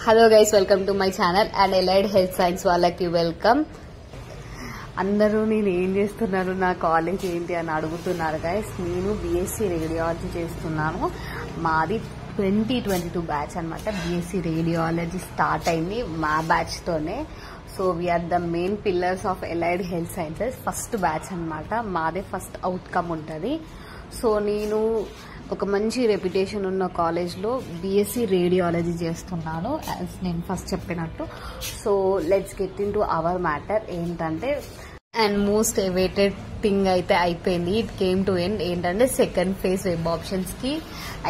Hello guys, welcome to my channel and allied health science వాళ్ళకి welcome. అందరూ నేను ఏం చేస్తున్నాను, నా కాలేజ్ ఏంటి అని అడుగుతున్నారు గైస్. నేను బీఎస్సీ రేడియాలజీ చేస్తున్నాను. మాది 2022 బ్యాచ్ అనమాట. బీఎస్సీ రేడియాలజీ స్టార్ట్ అయింది మా బ్యాచ్ తోనే. So we are the main pillars of allied health sciences. First batch అనమాట, మాదే ఫస్ట్ అవుట్కమ్ ఉంటుంది. సో నేను ఒక మంచి రెప్యుటేషన్ ఉన్న కాలేజ్లో బీఎస్సీ రేడియాలజీ చేస్తున్నాను, యాజ్ నేను ఫస్ట్ చెప్పినట్టు. So let's get in to our matter. ఏంటంటే అండ్ మోస్ట్ అవైటెడ్ థింగ్ అయితే అయిపోయింది. It came to end. ఏంటంటే సెకండ్ ఫేజ్ వెబ్ ఆప్షన్స్ కి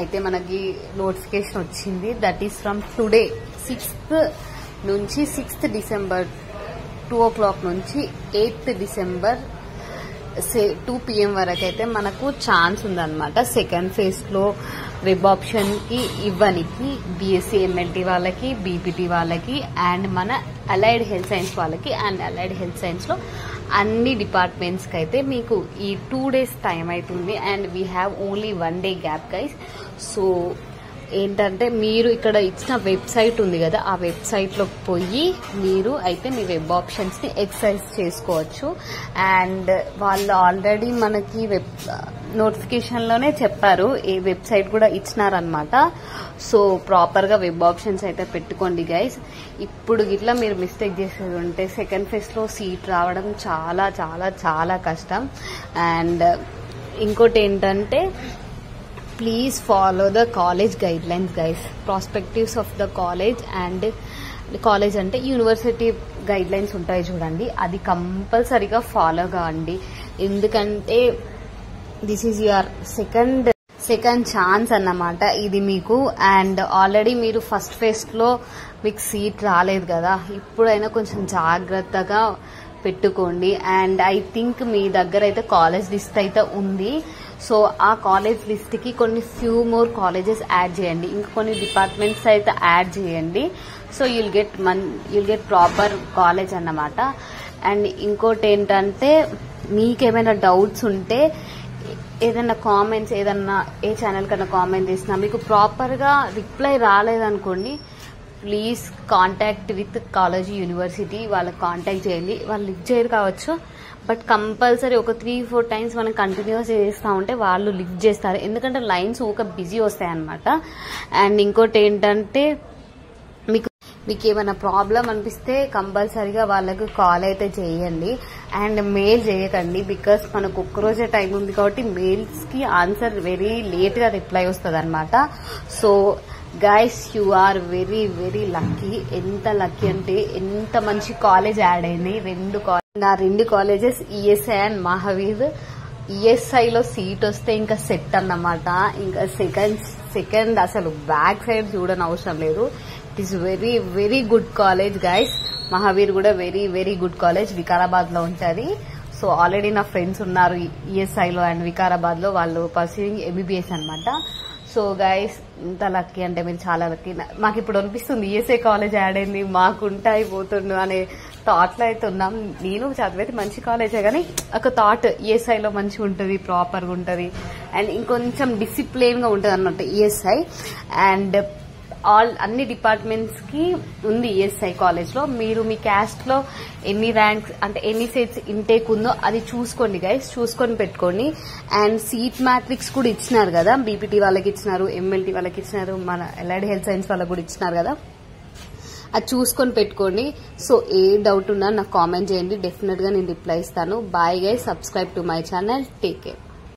అయితే మనకి నోటిఫికేషన్ వచ్చింది. That is from today 6th నుంచి 6th డిసెంబర్ 2 o'clock నుంచి 8th డిసెంబర్ 2 PM వరకు అయితే మనకు ఛాన్స్ ఉందన్నమాట. సెకండ్ ఫేజ్ లో వెబ్ ఆప్షన్ కి ఇవ్వనికి బీఎస్సీ ఎంఎల్టీ వాళ్ళకి, బీపీటీ వాళ్ళకి అండ్ మన అలైడ్ హెల్త్ సైన్స్ వాళ్ళకి. అండ్ అలైడ్ హెల్త్ సైన్స్ లో అన్ని డిపార్ట్మెంట్స్ కి అయితే మీకు ఈ 2 days టైం అవుతుంది. And we have only 1 day gap guys. So ఏంటంటే మీరు ఇక్కడ ఇచ్చిన వెబ్సైట్ ఉంది కదా, ఆ వెబ్సైట్ లోకి పోయి మీరు అయితే మీ వెబ్ ఆప్షన్స్ ని ఎక్సర్సైజ్ చేసుకోవచ్చు. అండ్ వాళ్ళు ఆల్రెడీ మనకి నోటిఫికేషన్ లోనే చెప్పారు, ఏ వెబ్సైట్ కూడా ఇచ్చినారనమాట. సో ప్రాపర్ గా వెబ్ ఆప్షన్స్ అయితే పెట్టుకోండి గైస్. ఇప్పుడు ఇట్లా మీరు మిస్టేక్ చేసేది ఉంటే సెకండ్ ఫేజ్ లో సీట్ రావడం చాలా చాలా చాలా కష్టం. అండ్ ఇంకోటి ఏంటంటే please follow the college guide lines guys. Perspectives of the college and college అంటే యూనివర్సిటీ గైడ్ లైన్స్ ఉంటాయి చూడండి, అది కంపల్సరీగా ఫాలో కావండి. ఎందుకంటే this is your second chance అన్నమాట ఇది మీకు. అండ్ ఆల్రెడీ మీరు ఫస్ట్ ఫేజ్ లో మీకు సీట్ రాలేదు కదా, ఇప్పుడైనా కొంచెం జాగ్రత్తగా పెట్టుకోండి. అండ్ ఐ థింక్ మీ దగ్గర అయితే కాలేజ్ లిస్ట్ అయితే ఉంది. సో ఆ కాలేజ్ లిస్ట్ కి కొన్ని ఫ్యూ మోర్ కాలేజెస్ యాడ్ చేయండి, ఇంకా కొన్ని డిపార్ట్మెంట్స్ అయితే యాడ్ చేయండి. So you'll get proper college అన్నమాట. అండ్ ఇంకోటి ఏంటంటే మీకేమైనా డౌట్స్ ఉంటే ఏదైనా కామెంట్స్, ఏదన్నా ఏ ఛానల్ కన్నా కామెంట్ చేసినా మీకు ప్రాపర్ గా రిప్లై రాలేదనుకోండి, please contact with college university. వాళ్ళకి కాంటాక్ట్ చేయండి. వాళ్ళు లిఫ్ట్ చేయరు కావచ్చు, బట్ కంపల్సరీ ఒక 3-4 times మనం కంటిన్యూస్ చేస్తూ ఉంటే వాళ్ళు లిఫ్ట్ చేస్తారు. ఎందుకంటే లైన్స్ ఊక బిజీ వస్తాయి అనమాట. అండ్ ఇంకోటి ఏంటంటే మీకు ఏమైనా ప్రాబ్లం అనిపిస్తే కంపల్సరీగా వాళ్ళకు కాల్ అయితే చేయండి. అండ్ మెయిల్ చేయకండి, బికాస్ మనకు ఒక్కరోజే టైం ఉంది కాబట్టి మెయిల్స్ కి ఆన్సర్ వెరీ లేట్ గా రిప్లై వస్తుంది అనమాట. So guys, you are very very lucky. ఎంత లక్కీ అంటే ఎంత మంచి కాలేజ్ యాడ్ అయింది. నా 2 కాలేజెస్ ఈఎస్ఐ అండ్ మహావీర్. ఈఎస్ఐలో సీట్ వస్తే ఇంకా సెట్ అన్నమాట. ఇంకా సెకండ్ అసలు బ్యాక్ సైడ్ చూడని అవసరం లేదు. It is very very good college guys. Mahavir కూడా very very good college, Vikarabad లో ఉంటుంది. సో ఆల్రెడీ నా ఫ్రెండ్స్ ఉన్నారు ఈఎస్ఐలో అండ్ వికారాబాద్ లో, వాళ్ళు పర్సూయింగ్ ఎంబీబీఎస్ అనమాట. సో గైస్, ఇంత లక్కీ అంటే మీరు చాలా లక్కీ. మాకు ఇప్పుడు అనిపిస్తుంది ఈఎస్ఐ కాలేజ్ యాడ్ అయింది, మాకుంటా అయిపోతుండు అనే థాట్ లో అయితే ఉన్నాం. నేను చదివేది మంచి కాలేజే కానీ ఒక థాట్, ఈఎస్ఐలో మంచిగా ఉంటుంది, ప్రాపర్గా ఉంటుంది అండ్ ఇంకొంచెం డిసిప్లిన్ గా ఉంటుంది అన్నట్టు ఈఎస్ఐ. అండ్ అన్ని డిపార్ట్మెంట్స్ కి ఉంది ఈఎస్ఐ కాలేజ్ లో. మీరు మీ క్యాస్ట్ లో ఎన్ని ర్యాంక్స్ అంటే ఎన్ని సీట్స్ ఇంటేక్ ఉందో అది చూసుకోండి గైస్, చూసుకొని పెట్టుకోండి. అండ్ సీట్ మ్యాట్రిక్స్ కూడా ఇచ్చినారు కదా, బీపీటీ వాళ్ళకి ఇచ్చినారు, ఎంఎల్టీ వాళ్ళకి ఇచ్చినారు, మన ఎలైడ్ హెల్త్ సైన్స్ వాళ్ళకి కూడా ఇచ్చినారు కదా, అది చూసుకొని పెట్టుకోండి. సో ఏ డౌట్ ఉన్నా నాకు కామెంట్ చేయండి, డెఫినెట్ గా నేను రిప్లై ఇస్తాను. Bye guys, subscribe to my channel, take care.